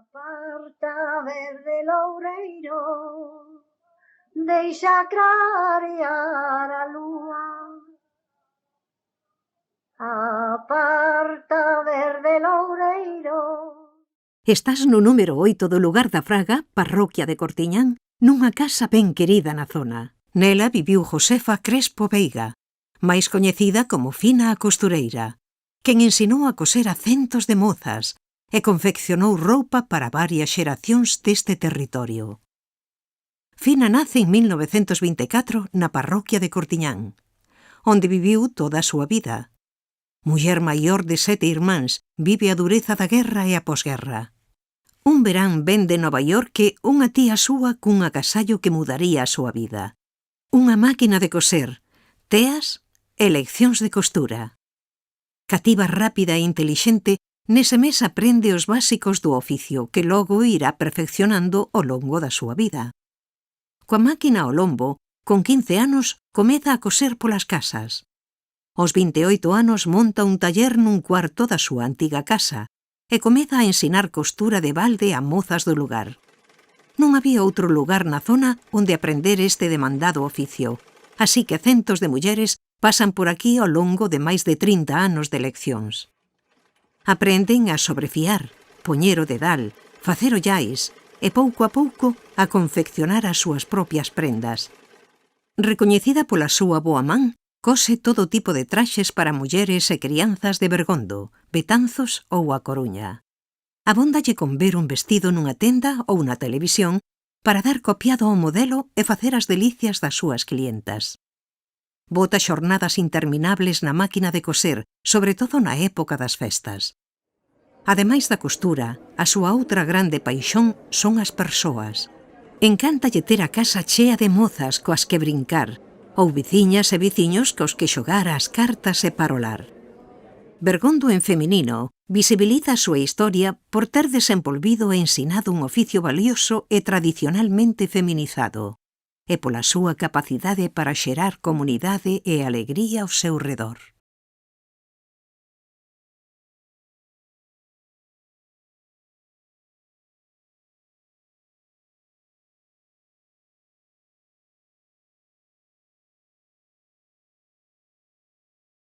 Aparta verde loureiro, deixa clarear a lúa. Aparta verde loureiro. Estás no número 8 do lugar da Fraga, parroquia de Cortiñán, nunha casa ben querida na zona. Nela viviu Josefa Crespo Veiga, máis coñecida como Fina a costureira, quen ensinou a coser a centos de mozas e confeccionou roupa para varias xeracións deste territorio. Fina nace en 1924 na parroquia de Cortiñán, onde viviu toda a súa vida. Muller maior de 7 irmáns, vive a dureza da guerra e a posguerra. Un verán ven de Nova York unha tía súa cun agasallo que mudaría a súa vida. Unha máquina de coser, teas e leccións de costura. Cativa rápida e intelixente, nese mes aprende os básicos do oficio que logo irá perfeccionando ao longo da súa vida. Coa máquina ao lombo, con 15 anos, comeza a coser polas casas. Aos 28 anos monta un taller nun cuarto da súa antiga casa e comeza a ensinar costura de balde a mozas do lugar. Non había outro lugar na zona onde aprender este demandado oficio, así que centos de mulleres pasan por aquí ao longo de máis de 30 anos de leccións. Aprenden a sobrefiar, poñer o dedal, facer ollais e pouco a pouco a confeccionar as súas propias prendas. Recoñecida pola súa boa man, cose todo tipo de traxes para mulleres e crianzas de Bergondo, Betanzos ou A Coruña. Abóndalle con ver un vestido nunha tenda ou na televisión para dar copiado ao modelo e facer as delicias das súas clientas. Bota xornadas interminables na máquina de coser, sobre todo na época das festas. Ademais da costura, a súa outra grande paixón son as persoas. Encántalle ter a casa chea de mozas coas que brincar, ou veciñas e veciños cos que xogar ás cartas e parolar. Bergondo en feminino visibiliza a súa historia por ter desenvolvido e ensinado un oficio valioso e tradicionalmente feminizado, e pola súa capacidade para xerar comunidade e alegría ao seu redor.